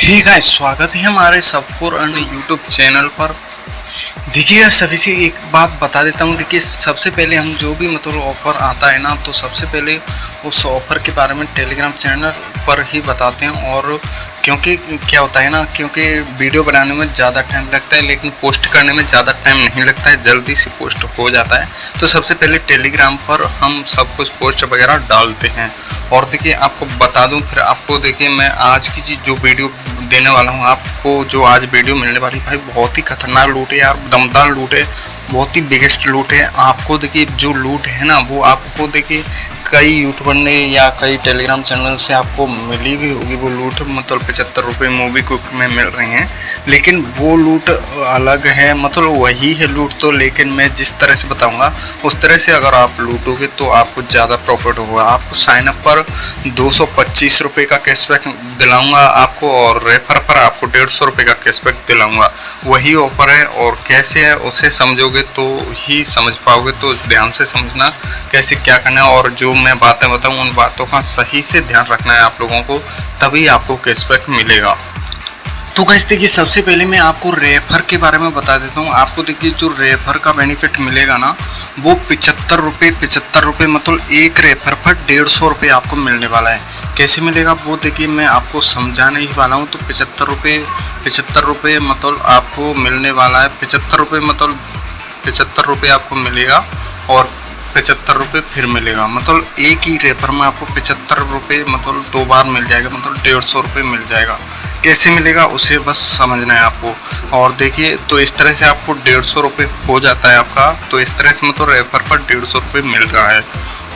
Hey guys, स्वागत है हमारे सबफोर अर्न यूट्यूब चैनल पर। देखिए, सभी से एक बात बता देता हूँ। देखिए, सबसे पहले हम जो भी मतलब ऑफ़र आता है ना, तो सबसे पहले उस ऑफ़र के बारे में टेलीग्राम चैनल पर ही बताते हैं। और क्योंकि क्या होता है ना, क्योंकि वीडियो बनाने में ज़्यादा टाइम लगता है लेकिन पोस्ट करने में ज़्यादा टाइम नहीं लगता है, जल्दी से पोस्ट हो जाता है। तो सबसे पहले टेलीग्राम पर हम सब कुछ पोस्ट वगैरह डालते हैं। और देखिए, आपको बता दूं, फिर आपको देखिए मैं आज की चीज़ जो वीडियो देने वाला हूं आपको, जो आज वीडियो मिलने वाली भाई बहुत ही खतरनाक लूट है यार, दमदार लूट है, बहुत ही बिगेस्ट लूट है। आपको देखिए जो लूट है ना, वो आपको देखिए कई यूट्यूबर ने या कई टेलीग्राम चैनल से आपको मिली भी होगी वो लूट। मतलब 75 रुपये मूवी क्विक में मिल रही हैं, लेकिन वो लूट अलग है, मतलब वही है लूट तो। लेकिन मैं जिस तरह से बताऊंगा उस तरह से अगर आप लूटोगे तो आपको ज़्यादा प्रॉफिट होगा। आपको साइनअप पर 225 रुपये का कैशबैक दिलाऊंगा आपको, और रेफर पर आपको 150 रुपये का कैशबैक दिलाऊंगा। वही ऑफर है, और कैसे है उसे समझोगे तो ही समझ पाओगे। तो ध्यान से समझना कैसे क्या करना है, और जो मैं बातें बताऊं उन बातों का सही से ध्यान रखना है आप लोगों को, तभी आपको कैशबैक मिलेगा। तो गाइस देखिए, सबसे पहले मैं आपको रेफर के बारे में बता देता हूँ। आपको देखिए जो रेफर का बेनिफिट मिलेगा ना, वो 75 रुपये मतलब एक रेफर पर 150 रुपये आपको मिलने वाला है। कैसे मिलेगा वो देखिए मैं आपको समझाने ही वाला हूँ। तो 75 रुपये मतलब आपको मिलने वाला है। 75 रुपये मतलब 75 रुपये आपको मिलेगा, और 75 रुपये फिर मिलेगा। मतलब एक ही रेफर में आपको 75 रुपये मतलब 2 बार मिल जाएगा, मतलब 150 रुपये मिल जाएगा। कैसे मिलेगा उसे बस समझना है आपको। और देखिए, तो इस तरह से आपको 150 रुपये हो जाता है आपका। तो इस तरह से मतलब रेफर पर 150 रुपये मिल रहा है।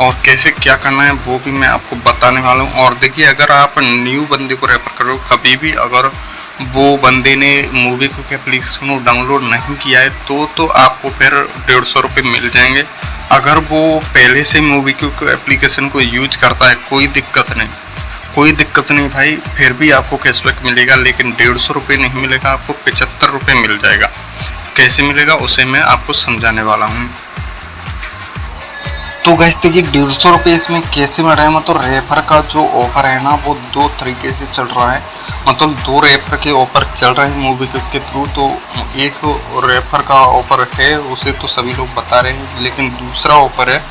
और कैसे क्या करना है वो भी मैं आपको बताने वाला हूँ। और देखिए, अगर आप न्यू बंदे को रेफर करो कभी भी, अगर वो बंदे ने मूवी क्विक एप्लीकेशन को डाउनलोड नहीं किया है तो आपको फिर 150 रुपये मिल जाएंगे। अगर वो पहले से मूवी क्विक एप्लीकेशन को यूज करता है कोई दिक्कत नहीं भाई, फिर भी आपको कैशबैक मिलेगा, लेकिन 150 रुपये नहीं मिलेगा, आपको 75 रुपये मिल जाएगा। कैसे मिलेगा उसे मैं आपको समझाने वाला हूँ। तो गाइस देखिए, 150 रुपये इसमें कैसे मिल रहा है। मतलब रेफर का जो ऑफर है ना, वो 2 तरीके से चल रहा है। मतलब 2 रेफर के ऑफर चल रहे हैं मूवी क्विक के थ्रू। तो एक रेफर का ऑफर है, उसे तो सभी लोग बता रहे हैं, लेकिन दूसरा ऑफर है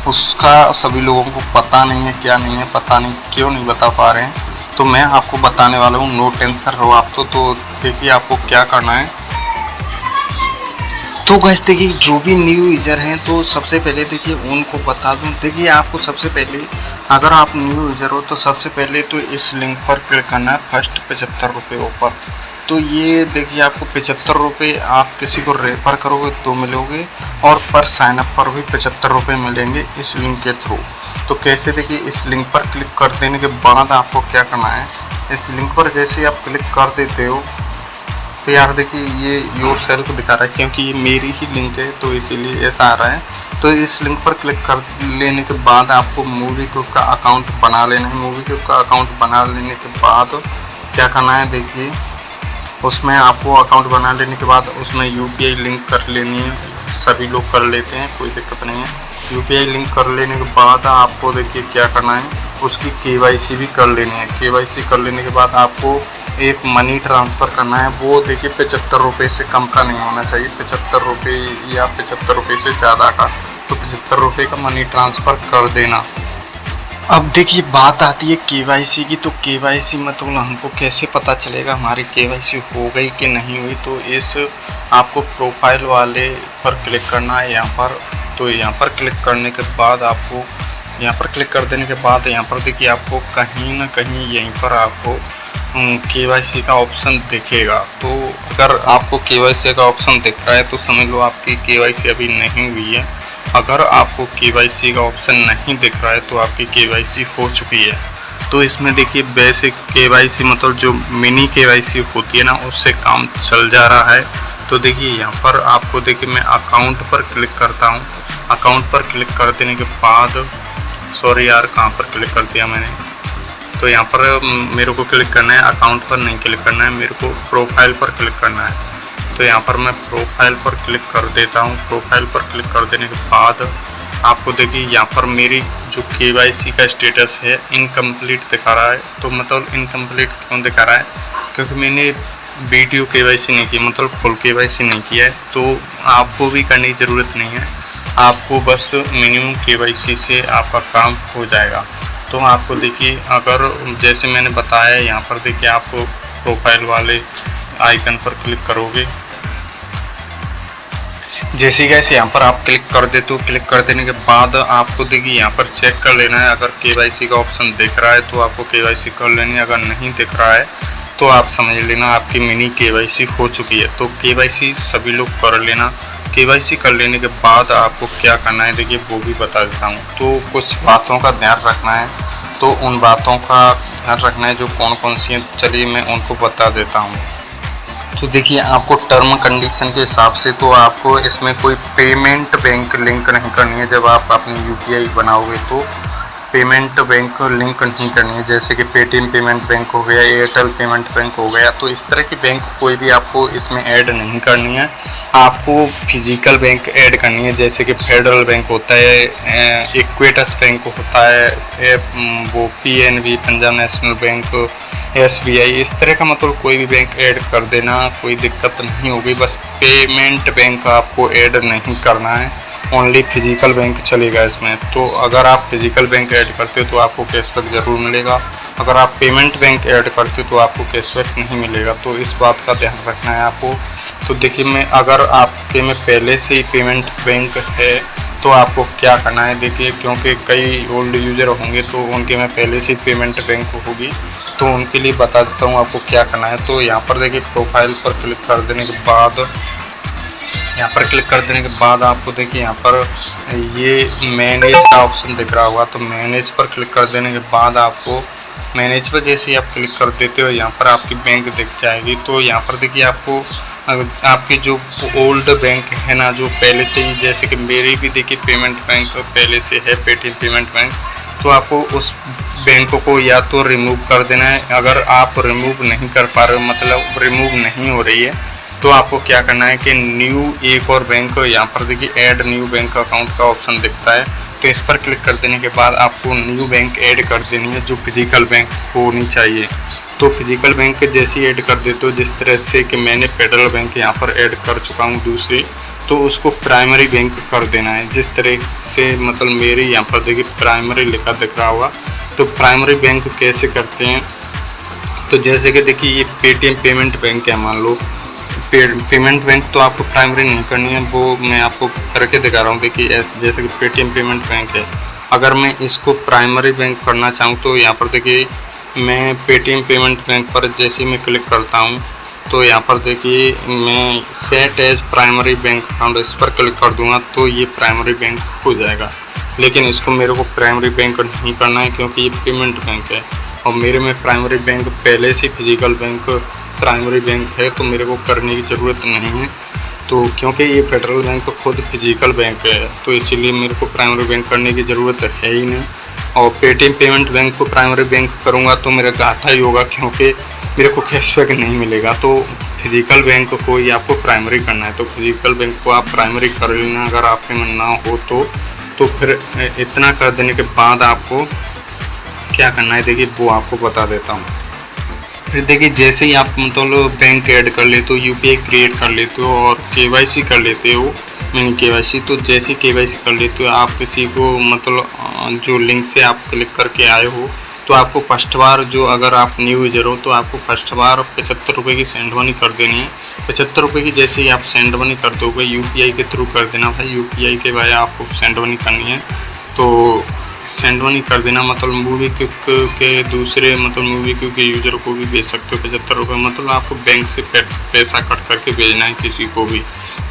उसका सभी लोगों को पता नहीं है, क्या नहीं है, पता नहीं क्यों नहीं बता पा रहे हैं। तो मैं आपको बताने वाला हूँ, नो टेंशन रहो आप। तो देखिए आपको क्या करना है। तो गाइस देखिए, जो भी न्यू यूज़र हैं तो सबसे पहले देखिए उनको बता दूं। देखिए, आपको सबसे पहले अगर आप न्यू यूज़र हो तो सबसे पहले तो इस लिंक पर क्लिक करना है, फर्स्ट 75 रुपये ऑफर। तो ये देखिए आपको 75 रुपये आप किसी को रेफर करोगे तो मिलोगे, और पर साइनअप पर भी 75 रुपये मिलेंगे इस लिंक के थ्रू। तो कैसे, देखिए इस लिंक पर क्लिक कर देने के बाद आपको क्या करना है। इस लिंक पर जैसे आप क्लिक कर देते हो तो यार देखिए ये योर सेल्फ दिखा रहा है, क्योंकि ये मेरी ही लिंक है तो इसीलिए ऐसा आ रहा है। तो इस लिंक पर क्लिक कर लेने के बाद आपको मूवी क्विक का अकाउंट बना लेना है। मूवी क्विक का अकाउंट बना लेने के बाद क्या करना है, देखिए उसमें आपको अकाउंट बना लेने के बाद उसमें UPI लिंक कर लेनी है। सभी लोग कर लेते हैं, कोई दिक्कत नहीं है। UPI लिंक कर लेने के बाद आपको देखिए क्या करना है, उसकी KYC भी कर लेनी है। KYC कर लेने के बाद आपको एक मनी ट्रांसफ़र करना है। वो देखिए 75 रुपये से कम का नहीं होना चाहिए, 75 रुपये या 75 रुपये से ज़्यादा का। तो 75 रुपये का मनी ट्रांसफ़र कर देना। अब देखिए बात आती है KYC की। तो KYC मतलब हमको कैसे पता चलेगा हमारी KYC हो गई कि नहीं हुई। तो इस आपको प्रोफाइल वाले पर क्लिक करना है यहाँ पर। तो यहाँ पर क्लिक करने के बाद आपको यहाँ पर क्लिक कर देने के बाद यहाँ पर देखिए आपको कहीं ना कहीं यहीं पर आपको KYC का ऑप्शन दिखेगा। तो अगर आपको KYC का ऑप्शन दिख रहा है तो समझ लो आपकी KYC अभी नहीं हुई है। अगर आपको KYC का ऑप्शन नहीं दिख रहा है तो आपकी KYC हो चुकी है। तो इसमें देखिए बेसिक KYC मतलब जो मिनी KYC होती है ना, उससे काम चल जा रहा है। तो देखिए यहाँ पर आपको देखिए मैं अकाउंट पर क्लिक करता हूँ। अकाउंट पर क्लिक कर देने के बाद, सॉरी यार कहाँ पर क्लिक कर दिया मैंने। तो यहाँ पर मेरे को क्लिक करना है, अकाउंट पर नहीं क्लिक करना है, मेरे को प्रोफाइल पर क्लिक करना है। तो यहाँ पर मैं प्रोफाइल पर क्लिक कर देता हूँ। प्रोफाइल पर क्लिक कर देने के बाद आपको देखिए यहाँ पर मेरी जो KYC का स्टेटस है इनकम्प्लीट दिखा रहा है। तो मतलब इनकम्प्लीट क्यों दिखा रहा है, क्योंकि मैंने वीडियो केवाईसी नहीं की, मतलब फुल केवाईसी नहीं किया है, तो आपको भी करने की ज़रूरत नहीं है। आपको बस मिनिमम केवाईसी से आपका काम हो जाएगा। तो आपको देखिए, अगर जैसे मैंने बताया यहाँ पर देखिए, आपको प्रोफाइल वाले आइकन पर क्लिक करोगे, जैसे कैसे यहाँ पर आप क्लिक कर देते हो, क्लिक कर देने के बाद आपको देखिए यहाँ पर चेक कर लेना है। अगर केवाईसी का ऑप्शन दिख रहा है तो आपको केवाईसी कर लेनी है, अगर नहीं दिख रहा है तो आप समझ लेना आपकी मिनी केवाईसी हो चुकी है। तो केवाईसी सभी लोग कर लेना। केवाईसी कर लेने के बाद आपको क्या करना है देखिए वो भी बता देता हूँ। तो कुछ बातों का ध्यान रखना है, तो उन बातों का ध्यान रखना है जो कौन कौन सी हैं, चलिए मैं उनको बता देता हूँ। तो देखिए, आपको टर्म कंडीशन के हिसाब से तो आपको इसमें कोई पेमेंट बैंक लिंक नहीं करनी है। जब आप अपनी यूपीआई बनाओगे तो पेमेंट बैंक लिंक नहीं करनी है, जैसे कि पेटीएम पेमेंट बैंक हो गया, एयरटेल पेमेंट बैंक हो गया। तो इस तरह की बैंक कोई भी आपको इसमें ऐड नहीं करनी है। आपको फिजिकल बैंक ऐड करनी है, जैसे कि फेडरल बैंक होता है, इक्वेटस बैंक होता है, वो PNB Punjab national bank, SBI, इस तरह का मतलब कोई भी बैंक ऐड कर देना, कोई दिक्कत नहीं होगी। बस पेमेंट बैंक आपको ऐड नहीं करना है, ओनली फिजिकल बैंक चलेगा इसमें। तो अगर आप फिजिकल बैंक ऐड करते हो तो आपको कैशबैक ज़रूर मिलेगा, अगर आप पेमेंट बैंक ऐड करते हो तो आपको कैशबैक नहीं मिलेगा। तो इस बात का ध्यान रखना है आपको। तो देखिए, मैं अगर आपके में पहले से ही पेमेंट बैंक है तो आपको क्या करना है देखिए, क्योंकि कई ओल्ड यूज़र होंगे तो उनके में पहले से पेमेंट बैंक होगी, तो उनके लिए बता देता हूँ आपको क्या करना है। तो यहाँ पर देखिए, प्रोफाइल पर क्लिक कर देने के बाद, यहाँ पर क्लिक कर देने के बाद आपको देखिए यहाँ पर ये मैनेज का ऑप्शन दिख रहा होगा। तो मैनेज पर क्लिक कर देने के बाद आपको मैनेज पर जैसे ही आप क्लिक कर देते हो यहाँ पर आपकी बैंक दिख जाएगी। तो यहाँ पर देखिए, आपको आपकी जो ओल्ड बैंक है ना, जो पहले से ही, जैसे कि मेरी भी देखिए पेमेंट बैंक पहले से है, पेटीएम पेमेंट बैंक, तो आपको उस बैंक को या तो रिमूव कर देना है। अगर आप रिमूव नहीं कर पा रहे हो, मतलब रिमूव नहीं हो रही है, तो आपको क्या करना है कि न्यू एक और बैंक, यहाँ पर देखिए ऐड न्यू बैंक अकाउंट का ऑप्शन दिखता है, तो इस पर क्लिक कर देने के बाद आपको न्यू बैंक ऐड कर देनी है, जो फिजिकल बैंक होनी चाहिए। तो फिजिकल बैंक जैसे ही ऐड कर देते हो, जिस तरह से कि मैंने फेडरल बैंक यहाँ पर ऐड कर चुका हूँ दूसरी, तो उसको प्राइमरी बैंक कर देना है। जिस तरह से मतलब मेरे यहाँ पर देखिए प्राइमरी लिखा दिख रहा होगा। तो प्राइमरी बैंक कैसे करते हैं, तो जैसे कि देखिए ये पेटीएम पेमेंट बैंक है, मान लो पेमेंट बैंक, तो आपको प्राइमरी नहीं करनी है, वो मैं आपको करके दिखा रहा हूँ। देखिए जैसे कि पेटीएम पेमेंट बैंक है, अगर मैं इसको प्राइमरी बैंक करना चाहूँ तो यहाँ पर देखिए मैं पेटीएम पेमेंट बैंक पर जैसे मैं क्लिक करता हूँ तो यहाँ पर देखिए मैं set as primary bank account, इस पर क्लिक कर दूंगा तो ये प्राइमरी बैंक हो जाएगा। लेकिन इसको मेरे को प्राइमरी बैंक नहीं करना है क्योंकि ये पेमेंट बैंक है और मेरे में प्राइमरी बैंक पहले से फिजिकल बैंक प्राइमरी बैंक है, तो मेरे को करने की ज़रूरत नहीं है। तो क्योंकि ये फेडरल बैंक खुद फिजिकल बैंक है तो इसीलिए मेरे को प्राइमरी बैंक करने की ज़रूरत है ही नहीं। और पेटीएम पेमेंट बैंक को प्राइमरी बैंक करूँगा तो मेरा घाटा ही होगा क्योंकि मेरे को कैशबैक नहीं मिलेगा। तो फिजिकल बैंक को ही आपको प्राइमरी करना है, तो फिजिकल बैंक को आप प्राइमरी कर लेना अगर आपके में ना हो तो फिर इतना कर देने के बाद आपको क्या करना है देखिए वो आपको बता देता हूँ। फिर देखिए जैसे ही आप मतलब बैंक ऐड कर लेते हो, यूपीआई क्रिएट कर लेते हो और केवाईसी कर लेते हो, मिनी केवाईसी, तो जैसे ही केवाईसी कर लेते हो आप किसी को मतलब जो लिंक से आप क्लिक करके आए हो तो आपको फर्स्ट बार जो अगर आप न्यू यूजर हो तो आपको फर्स्ट बार 75 रुपये की सेंड मनी कर देनी है। 75 रुपये की जैसे ही आप सेंड मनी कर दोगे यूपीआई के थ्रू कर देना भाई, यूपीआई के बाद आपको सेंड मनी करनी है तो सेंड मनी कर देना। मतलब मूवी के दूसरे मतलब मूवी के यूज़र को भी भेज सकते हो 75 रुपये, मतलब आपको बैंक से पैसा कट करके भेजना है किसी को भी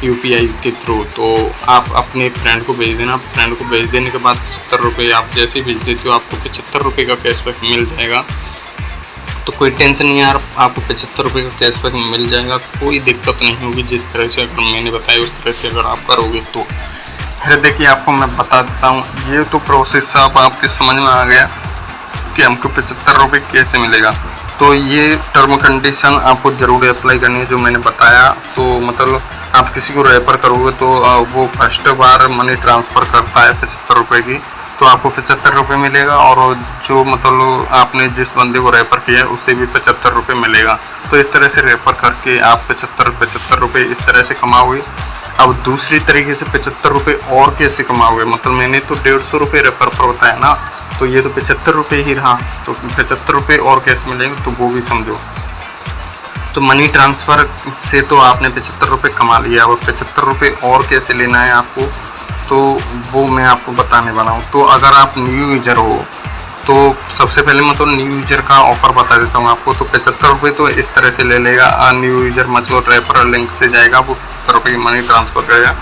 यूपीआई के थ्रू। तो आप अपने फ्रेंड को भेज देना, फ्रेंड को भेज देने के बाद 75 रुपये आप जैसे ही भेज देते हो आपको 75 रुपये का कैशबैक मिल जाएगा। तो कोई टेंशन नहीं यार, आपको 75 रुपये का कैशबैक मिल जाएगा, कोई दिक्कत नहीं होगी। जिस तरह से अगर मैंने बताया उस तरह से अगर आप करोगे तो फिर देखिए आपको मैं बता देता हूँ। ये तो प्रोसेस अब आपके समझ में आ गया कि हमको 75 रुपये कैसे मिलेगा। तो ये टर्म कंडीशन आपको ज़रूर अप्लाई करनी है जो मैंने बताया। तो मतलब आप किसी को रेफर करोगे तो वो फर्स्ट बार मनी ट्रांसफ़र करता है 75 रुपये की, तो आपको 75 रुपये मिलेगा, और जो मतलब आपने जिस बंदे को रेफ़र किया है उसे भी 75 रुपये मिलेगा। तो इस तरह से रेफ़र करके आप 75 रुपये इस तरह से कमाओगे। अब दूसरी तरीके से 75 रुपये और कैसे कमाओगे, मतलब मैंने तो 150 रुपये रेफ़र पर बताया ना, तो ये तो 75 रुपये ही रहा, तो 75 रुपये और कैसे मिलेंगे तो वो भी समझो। तो मनी ट्रांसफ़र से तो आपने 75 रुपये कमा लिया, और 75 रुपये और कैसे लेना है आपको, तो वो मैं आपको बताने वाला हूँ। तो अगर आप न्यू यूज़र हो तो सबसे पहले मतलब न्यू यूज़र का ऑफ़र बता देता हूँ आपको। तो 75 रुपये तो इस तरह से ले लेगा न्यू यूज़र, मतलब रेफरल लिंक से जाएगा, वो 75 रुपये की मनी ट्रांसफ़र करेगा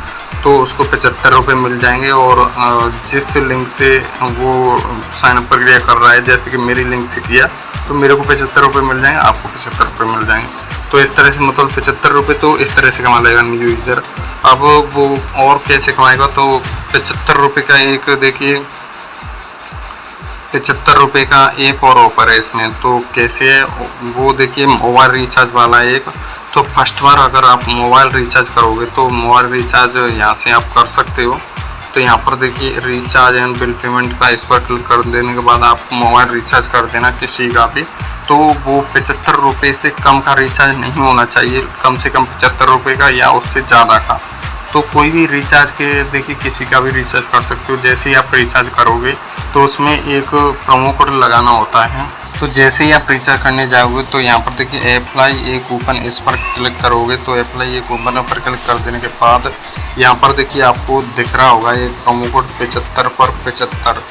तो उसको 75 रुपये मिल जाएंगे। और जिस लिंक से वो साइनअप प्रक्रिया कर रहा है, जैसे कि मेरी लिंक से किया, तो मेरे को 75 रुपये मिल जाएंगे, आपको 75 रुपये मिल जाएंगे। तो इस तरह से मतलब 75 रुपये तो इस तरह से कमा लेगा न्यू यूज़र। अब वो और कैसे कमाएगा, तो 75 रुपये का एक देखिए 75 रुपये का एक और ऑफ़र है इसमें। तो कैसे है वो देखिए, मोबाइल रिचार्ज वाला एक। तो फर्स्ट बार अगर आप मोबाइल रिचार्ज करोगे तो मोबाइल रिचार्ज यहाँ से आप कर सकते हो। तो यहाँ पर देखिए रिचार्ज एंड बिल पेमेंट का, इस पर क्लिक कर देने के बाद आप मोबाइल रिचार्ज कर देना किसी का भी। तो वो 75 रुपये से कम का रिचार्ज नहीं होना चाहिए, कम से कम 75 रुपये का या उससे ज़्यादा का। तो कोई भी रिचार्ज के देखिए किसी का भी रिचार्ज कर सकते हो। जैसे ही आप रिचार्ज करोगे तो उसमें एक प्रोमो कोड लगाना होता है। तो जैसे ही आप रिचार्ज करने जाओगे तो यहाँ पर देखिए अप्लाई ए कूपन, इस पर क्लिक करोगे। तो अप्लाई ए कूपन पर क्लिक कर देने के बाद यहाँ पर देखिए आपको दिख रहा होगा एक प्रोमो कोड 75 पर 75।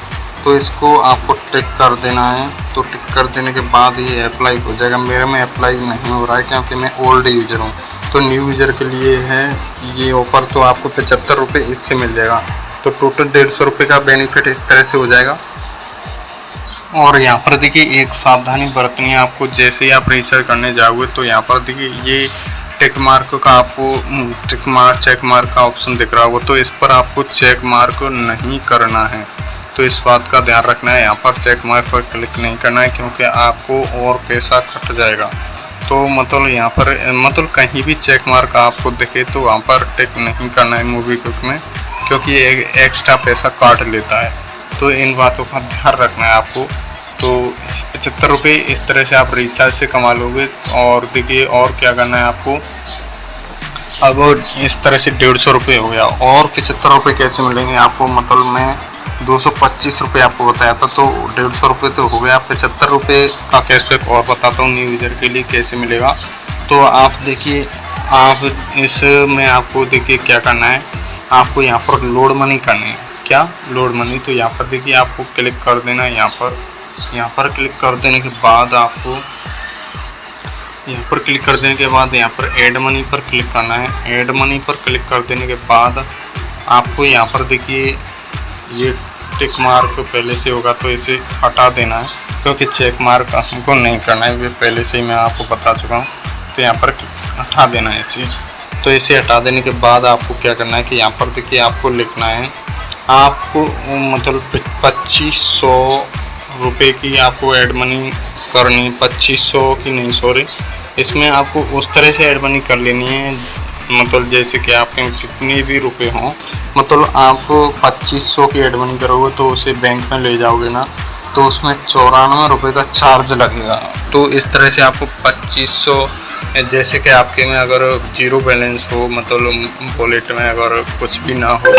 तो इसको आपको टिक कर देना है। तो टिक कर देने के बाद ये अप्लाई हो जाएगा। मेरे में अप्लाई नहीं हो रहा है क्योंकि मैं ओल्ड यूज़र हूँ। तो न्यू यूज़र के लिए है ये ऑफ़र। तो आपको 75 रुपये इससे मिल जाएगा। तो टोटल 150 रुपये का बेनिफिट इस तरह से हो जाएगा। और यहाँ पर देखिए एक सावधानी बरतनी है आपको, जैसे ही आप रिचार्ज करने जाओगे तो यहाँ पर देखिए ये टिक मार्क का आपको चेक मार्क का ऑप्शन दिख रहा होगा। तो इस पर आपको चेक मार्क नहीं करना है। तो इस बात का ध्यान रखना है, यहाँ पर चेक मार्क पर क्लिक नहीं करना है क्योंकि आपको और पैसा कट जाएगा। तो मतलब यहाँ पर मतलब कहीं भी चेक मार्क आपको दिखे तो वहाँ पर टिक नहीं करना है मूवी क्विक में, क्योंकि ये एक्स्ट्रा पैसा काट लेता है। तो इन बातों का ध्यान रखना है आपको। तो 75 रुपये इस तरह से आप रिचार्ज से कमा लोगे। और देखिए और क्या करना है आपको, अब इस तरह से 150 रुपये हो गया। और 75 रुपये कैसे मिलेंगे आपको, मतलब मैं 225 रुपये आपको बताया था, तो 150 रुपये तो हो गया। 75 रुपये का कैशबैक और बताता हूँ न्यू यूज़र के लिए कैसे मिलेगा। तो आप देखिए, आप इसमें आपको देखिए क्या करना है, आपको यहाँ पर लोड मनी करनी है। क्या लोड मनी, तो यहाँ पर देखिए आपको क्लिक कर देना है। यहाँ पर क्लिक कर देने के बाद आपको यहाँ पर क्लिक कर देने के बाद यहाँ पर ऐड मनी पर क्लिक करना है। ऐड मनी पर क्लिक कर देने के बाद आपको यहाँ पर देखिए ये टिक मार्क पहले से होगा तो इसे हटा देना है, क्योंकि चेक मार्क हमको नहीं करना है, ये पहले से ही मैं आपको बता चुका हूँ। तो यहाँ पर हटा देना है इसे। तो इसे हटा देने के बाद आपको क्या करना है कि यहाँ पर देखिए आपको लिखना है, आपको मतलब 2500 रुपये की आपको ऐड मनी करनी, 2500 की नहीं सॉरी, इसमें आपको उस तरह से ऐड मनी कर लेनी है, मतलब जैसे कि आपके कितने भी रुपए हों, मतलब आप 2500 की ऐड मनी करोगे तो उसे बैंक में ले जाओगे ना, तो उसमें 94 रुपये का चार्ज लगेगा। तो इस तरह से आपको 2500, जैसे कि आपके में अगर जीरो बैलेंस हो, मतलब वॉलेट में अगर कुछ भी ना हो,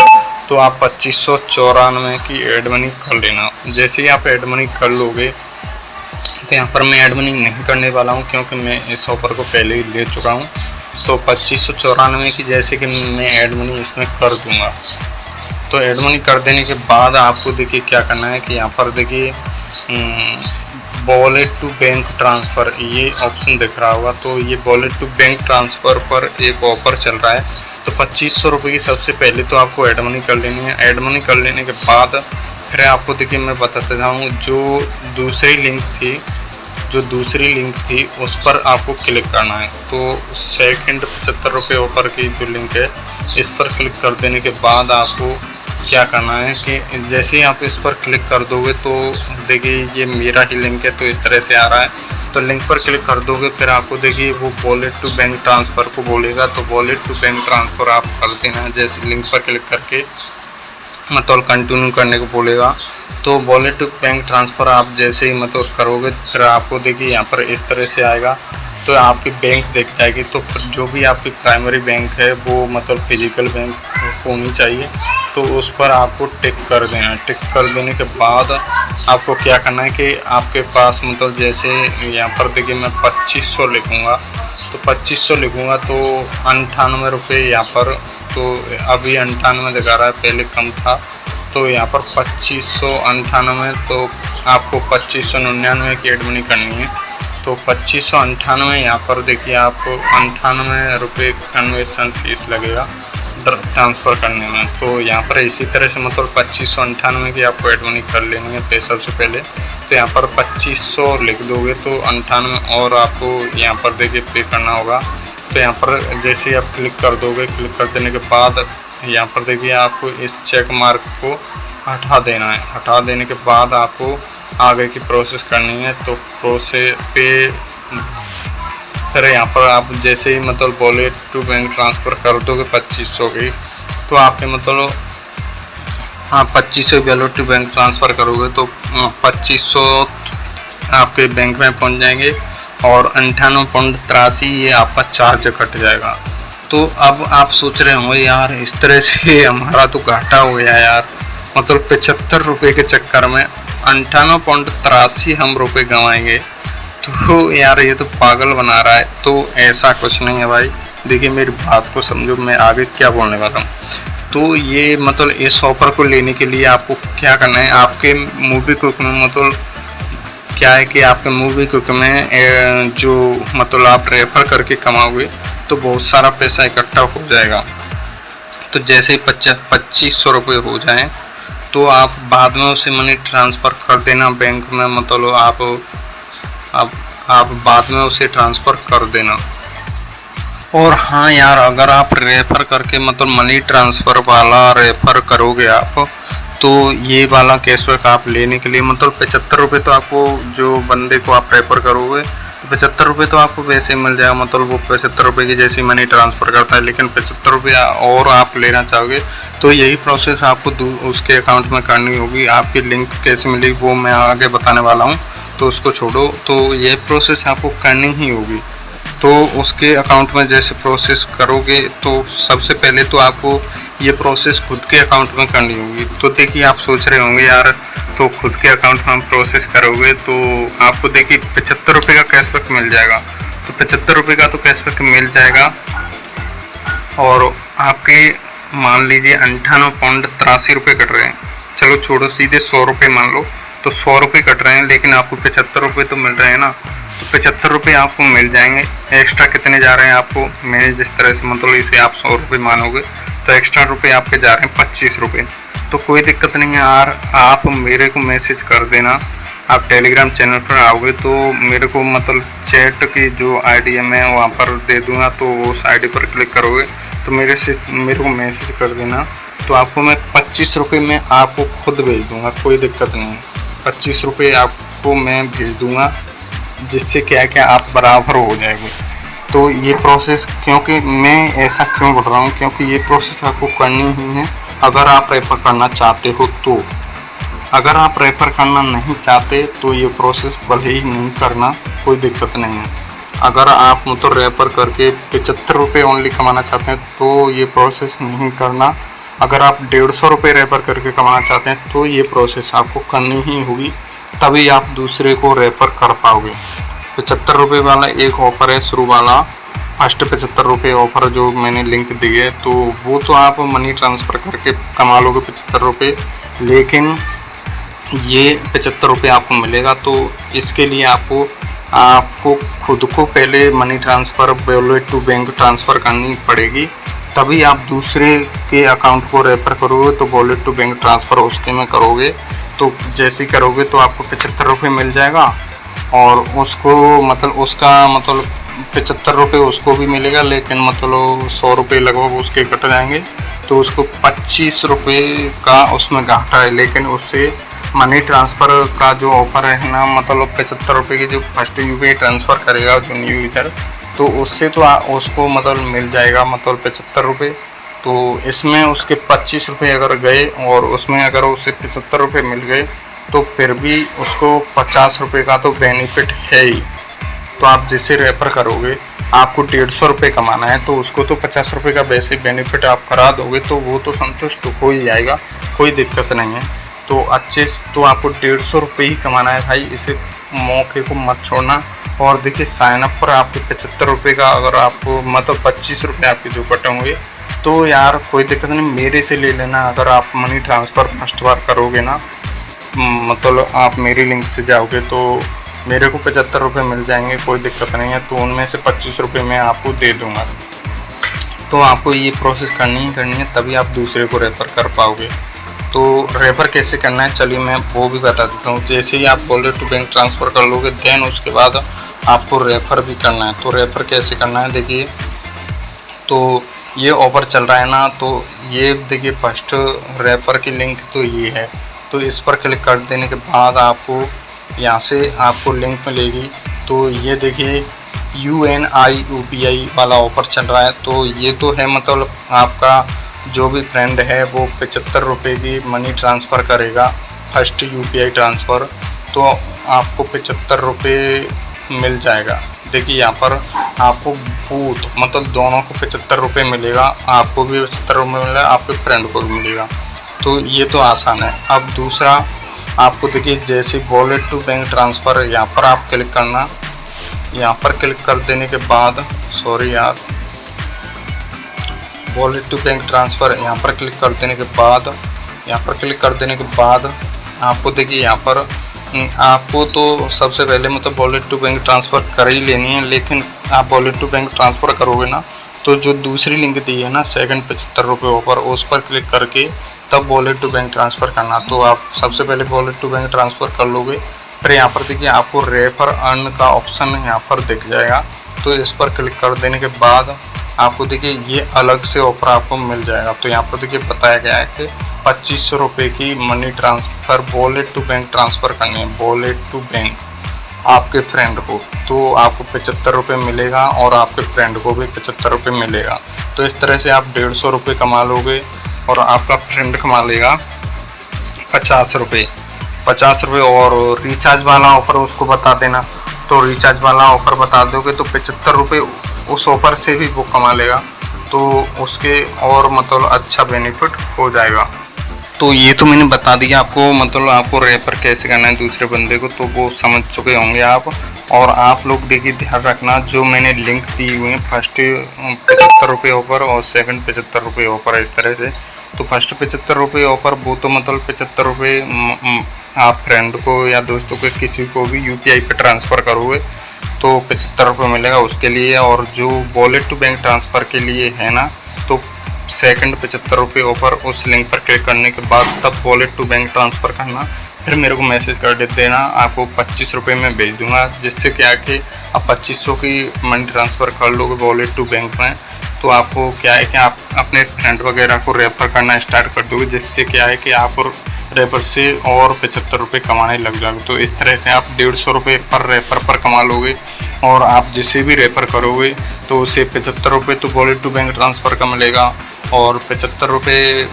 तो आप 2594 की ऐड मनी कर लेना। जैसे ही आप ऐड मनी कर लोगे, तो यहाँ पर मैं ऐड मनी नहीं करने वाला हूँ क्योंकि मैं इस ऑफ़र को पहले ही ले चुका हूँ। तो 2594 की जैसे कि मैं ऐड मनी इसमें कर दूँगा। तो ऐड मनी कर देने के बाद आपको देखिए क्या करना है कि यहाँ पर देखिए वॉलेट टू बैंक ट्रांसफ़र, ये ऑप्शन दिख रहा होगा। तो ये वॉलेट टू बैंक ट्रांसफ़र पर एक ऑफ़र चल रहा है। तो 2500 रुपये की सबसे पहले तो आपको ऐड मनी कर लेनी है। ऐड मनी कर लेने के बाद फिर आपको देखिए मैं बताता जाऊँ, जो दूसरी लिंक थी उस पर आपको क्लिक करना है। तो सेकंड 75 रुपये ऑफ़र की जो लिंक है, इस पर क्लिक कर देने के बाद आपको क्या करना है कि जैसे ही आप इस पर क्लिक कर दोगे तो देखिए ये मेरा ही लिंक है, तो इस तरह से आ रहा है। तो लिंक पर क्लिक कर दोगे, फिर आपको देखिए वो वॉलेट टू बैंक ट्रांसफ़र को बोलेगा। तो वॉलेट टू बैंक ट्रांसफ़र आप कर देना है। जैसे लिंक पर क्लिक करके मतलब कंटिन्यू करने को बोलेगा। तो वॉलेट टू बैंक ट्रांसफ़र आप जैसे ही मतलब करोगे फिर आपको देखिए यहाँ पर इस तरह से आएगा। तो आपकी बैंक दिख जाएगी। तो जो भी आपकी प्राइमरी बैंक है वो मतलब फिजिकल बैंक होनी चाहिए, तो उस पर आपको टिक कर देना है। टिक कर देने के बाद आपको क्या करना है कि आपके पास मतलब जैसे यहाँ पर देखिए मैं 2500 लिखूँगा, तो 2500 लिखूँगा तो 98 रुपये यहाँ पर, तो अभी 98 दिखा रहा है, पहले कम था। तो यहाँ पर 2598, तो आपको 2599 की एड मनी करनी है। तो 2598 यहाँ पर देखिए आपको 98 रुपये कन्वर्शन फीस लगेगा ट्रांसफ़र करने में। तो यहाँ पर इसी तरह से मतलब 2598 की आपको एड मनी कर लेनी है पे सबसे पहले। तो यहाँ पर 2500 लिख दोगे तो 98 और आपको यहाँ पर देखिए पे करना होगा। तो यहाँ पर जैसे ही आप क्लिक कर दोगे, क्लिक कर देने के बाद यहाँ पर देखिए आपको इस चेक मार्क को हटा देना है। हटा देने के बाद आपको आगे की प्रोसेस करनी है। तो प्रोसेस पे फिर यहाँ पर आप जैसे ही मतलब वॉलेट टू बैंक ट्रांसफ़र कर दोगे 2500 की, तो आपके मतलब 2500 वॉलेट टू बैंक ट्रांसफ़र करोगे तो 2500 आपके बैंक में पहुँच जाएंगे और 98.83 ये आपका चार्ज कट जाएगा। तो अब आप सोच रहे होंगे यार इस तरह से हमारा तो घाटा हो गया यार, मतलब 75 रुपये के चक्कर में 98.83 हम रुपये गंवाएंगे। तो यार ये तो पागल बना रहा है। तो ऐसा कुछ नहीं है भाई, देखिए मेरी बात को समझो, मैं आगे क्या बोलने वाला हूँ। तो ये मतलब इस ऑफ़र को लेने के लिए आपको क्या करना है, आपके मूवी क्विक में मतलब क्या है कि आपके मूवी क्विक में जो मतलब आप रेफर करके कमाओगे तो बहुत सारा पैसा इकट्ठा हो जाएगा। तो जैसे ही 2500 रुपये हो जाएँ तो आप बाद में उसे मनी ट्रांसफ़र कर देना बैंक में, मतलब आप बाद में उसे ट्रांसफ़र कर देना। और हाँ यार, अगर आप रेफ़र करके मतलब मनी ट्रांसफ़र वाला रेफ़र करोगे आप, तो ये वाला कैशबैक आप लेने के लिए मतलब 75 रुपये तो आपको, जो बंदे को आप रेफ़र करोगे 75 रुपये तो आपको वैसे ही मिल जाएगा, मतलब वो 75 रुपये की जैसी मनी ट्रांसफ़र करता है। लेकिन 75 रुपये और आप लेना चाहोगे तो यही प्रोसेस आपको उसके अकाउंट में करनी होगी। आपकी लिंक कैसे मिलेगी वो मैं आगे बताने वाला हूँ, तो उसको छोड़ो। तो ये प्रोसेस आपको करनी ही होगी। तो उसके अकाउंट में जैसे प्रोसेस करोगे तो सबसे पहले तो आपको ये प्रोसेस खुद के अकाउंट में करनी होगी। तो देखिए आप सोच रहे होंगे यार, तो खुद के अकाउंट में हम प्रोसेस करोगे तो आपको देखिए 75 रुपये का कैशबैक मिल जाएगा। तो 75 रुपये का तो कैशबैक मिल जाएगा और आपके मान लीजिए 98.83 रुपये कट रहे हैं। चलो छोड़ो, सीधे 100 रुपये मान लो, तो 100 रुपये कट रहे हैं लेकिन आपको 75 रुपये तो मिल रहे हैं ना। तो 75 रुपये आपको मिल जाएंगे। एक्स्ट्रा कितने जा रहे हैं आपको, मैंने जिस तरह से मतलब इसे आप 100 रुपये मानोगे तो एक्स्ट्रा रुपये आपके जा रहे हैं 25 रुपये। तो कोई दिक्कत नहीं है यार, आप मेरे को मैसेज कर देना। आप टेलीग्राम चैनल पर आओगे तो मेरे को मतलब चैट की जो आईडी है मैं वहाँ पर दे दूँगा, तो उस आईडी पर क्लिक करोगे तो मेरे को मैसेज कर देना। तो आपको मैं 25 रुपये में आपको खुद भेज दूँगा, कोई दिक्कत नहीं है। 25 रुपये आपको मैं भेज दूँगा, जिससे क्या क्या आप बराबर हो जाएंगे। तो ये प्रोसेस, क्योंकि मैं ऐसा क्यों बोल रहा हूँ, क्योंकि ये प्रोसेस आपको करनी ही है अगर आप रेफर करना चाहते हो। तो अगर आप रेफर करना नहीं चाहते तो ये प्रोसेस भले ही नहीं करना, कोई दिक्कत नहीं है। अगर आप मतलब रेफर करके 75 रुपये ओनली कमाना चाहते हैं तो ये प्रोसेस नहीं करना। अगर आप 150 रुपये रेफर करके कमाना चाहते हैं तो ये प्रोसेस आपको करनी ही होगी, तभी आप दूसरे को रेफर कर पाओगे। 75 रुपये वाला एक ऑफ़र है शुरू वाला, फर्स्ट 75 रुपये ऑफ़र जो मैंने लिंक दी है, तो वो तो आप मनी ट्रांसफ़र करके कमा लोगे 75 रुपये, लेकिन ये 75 रुपये आपको मिलेगा। तो इसके लिए आपको खुद को पहले money transfer wallet to bank transfer करनी पड़ेगी, तभी आप दूसरे के अकाउंट को रेफर करोगे तो वॉलेट टू बैंक ट्रांसफ़र उसके में करोगे। तो जैसे ही करोगे तो आपको 75 रुपये मिल जाएगा और उसको मतलब उसका मतलब 75 रुपये उसको भी मिलेगा, लेकिन मतलब 100 रुपये लगभग उसके कट जाएंगे। तो उसको 25 रुपये का उसमें घाटा है, लेकिन उससे मनी ट्रांसफ़र का जो ऑफ़र है ना, मतलब 75 रुपये की जो फर्स्ट यूपीआई ट्रांसफ़र करेगा जो न्यू यूज़र, तो उससे तो उसको मतलब मिल जाएगा मतलब 75 रुपये। तो इसमें उसके 25 रुपये अगर गए और उसमें अगर उसे 75 रुपये मिल गए तो फिर भी उसको 50 रुपये का तो बेनिफिट है ही। तो आप जिसे रेफर करोगे आपको 150 रुपये कमाना है तो उसको तो 50 रुपये का वैसे बेनिफिट आप करा दोगे तो वो तो संतुष्ट हो ही जाएगा, कोई दिक्कत नहीं है। तो अच्छे तो आपको 150 रुपये ही कमाना है भाई, इसे मौके को मत छोड़ना। और देखिए साइन अप पर आपके 75 रुपये का अगर आपको मतलब 25 रुपये आपके जो कटेंगे तो यार कोई दिक्कत नहीं, मेरे से ले लेना। अगर आप मनी ट्रांसफ़र फर्स्ट बार करोगे ना, मतलब आप मेरी लिंक से जाओगे तो मेरे को 75 रुपये मिल जाएंगे, कोई दिक्कत नहीं है। तो उनमें से 25 रुपये मैं आपको दे दूँगा। तो आपको ये प्रोसेस करनी ही करनी है, तभी आप दूसरे को रेफ़र कर पाओगे। तो रेफ़र कैसे करना है चलिए मैं वो भी बता देता हूँ। जैसे ही आप वॉलेट टू बैंक ट्रांसफ़र कर लोगे देन उसके बाद आपको रेफ़र भी करना है। तो रेफ़र कैसे करना है देखिए, तो ये ऑफ़र चल रहा है ना, तो ये देखिए फर्स्ट रेफ़र की लिंक तो ये है। तो इस पर क्लिक कर देने के बाद आपको यहाँ से आपको लिंक मिलेगी। तो ये देखिए UNI UPI वाला ऑफ़र चल रहा है। तो ये तो है मतलब आपका जो भी फ्रेंड है वो 75 रुपये की मनी ट्रांसफ़र करेगा फर्स्ट UPI ट्रांसफ़र, तो आपको 75 रुपये मिल जाएगा। देखिए यहाँ पर आपको बूथ मतलब दोनों को 75 रुपये मिलेगा, आपको भी 75 रुपये मिलेगा, आपके फ्रेंड को भी मिलेगा। तो ये तो आसान है। अब दूसरा आपको देखिए जैसे वॉलेट टू बैंक ट्रांसफ़र यहाँ पर आप क्लिक करना। यहाँ पर क्लिक कर देने के बाद वॉलेट टू बैंक ट्रांसफ़र यहाँ पर क्लिक कर देने के बाद आपको देखिए यहाँ पर आपको तो सबसे पहले मतलब वॉलेट टू बैंक ट्रांसफ़र कर ही लेनी है। लेकिन आप वॉलेट टू बैंक ट्रांसफ़र करोगे ना तो जो दूसरी लिंक दी है ना सेकंड 75 रुपये ऑफर, उस पर क्लिक करके तब वॉलेट टू बैंक ट्रांसफ़र करना। तो आप सबसे पहले वॉलेट टू बैंक ट्रांसफ़र कर लोगे, फिर यहाँ पर देखिए आपको रेफर अर्न का ऑप्शन यहाँ पर दिख जाएगा। तो इस पर क्लिक कर देने के बाद आपको देखिए ये अलग से ऑफर आपको मिल जाएगा। तो यहाँ पर देखिए बताया गया है कि 2500 रुपये की money transfer wallet to bank transfer करनी है, वॉलेट टू बैंक आपके फ्रेंड को, तो आपको 75 रुपये मिलेगा और आपके फ्रेंड को भी 75 रुपये मिलेगा। तो इस तरह से आप 150 रुपये कमा लोगे और आपका फ्रेंड कमा लेगा 50 रुपये। और रिचार्ज वाला ऑफ़र उसको बता देना। तो रिचार्ज वाला ऑफ़र बता दोगे तो 75 रुपये उस ऑफ़र से भी वो कमा लेगा, तो उसके और मतलब अच्छा बेनिफिट हो जाएगा। तो ये तो मैंने बता दिया आपको, मतलब आपको रेफर कैसे करना है दूसरे बंदे को, तो वो समझ चुके होंगे आप। और आप लोग देखिए ध्यान रखना, जो मैंने लिंक दी हुई है फर्स्ट 75 रुपये ऑफ़र और सेकंड 75 रुपये ऑफ़र है इस तरह से। तो फर्स्ट 75 रुपये ऑफ़र वो तो मतलब 75 रुपये आप फ्रेंड को या दोस्तों को किसी को भी UPI पे ट्रांसफ़र करोगे तो 75 रुपये मिलेगा उसके लिए। और जो वॉलेट टू बैंक ट्रांसफ़र के लिए है ना, तो सेकंड 75 रुपये ऑफ़र, उस लिंक पर क्लिक करने के बाद तब वॉलेट टू बैंक ट्रांसफ़र करना, फिर मेरे को मैसेज कर देना, आपको 25 रुपये में भेज दूंगा। जिससे क्या है कि आप 2500 की मनी ट्रांसफ़र कर लोगे वॉलेट टू बैंक में, तो आपको क्या है कि आप अपने फ्रेंड वगैरह को रेफ़र करना स्टार्ट कर दोगे। जिससे क्या है कि आप रेफर से और 75 रुपये कमाने लग जाओगे। तो इस तरह से आप 150 रुपये पर रेफर पर कमा लोगे। और आप जिसे भी रेफ़र करोगे तो उसे 75 रुपये तो वॉलेट टू बैंक ट्रांसफ़र का मिलेगा और 75 रुपये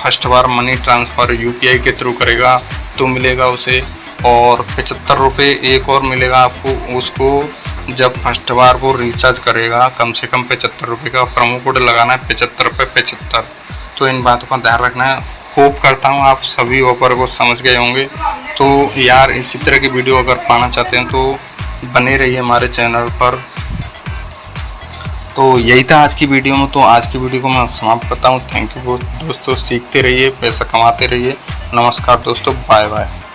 फर्स्ट बार मनी ट्रांसफ़र UPI के थ्रू करेगा तो मिलेगा उसे। और 75 रुपये एक और मिलेगा आपको उसको जब फर्स्ट बार वो रिचार्ज करेगा, कम से कम 75 रुपये का प्रोमो कोड लगाना है 75 रुपये 75। तो इन बातों का ध्यान रखना है। होप करता हूँ आप सभी ऑफर को समझ गए होंगे। तो यार इसी तरह की वीडियो अगर पाना चाहते हैं तो बने रहिए हमारे चैनल पर। तो यही था आज की वीडियो में। तो आज की वीडियो को मैं समाप्त करता हूँ। थैंक यू दोस्तों, सीखते रहिए, पैसा कमाते रहिए। नमस्कार दोस्तों, बाय बाय।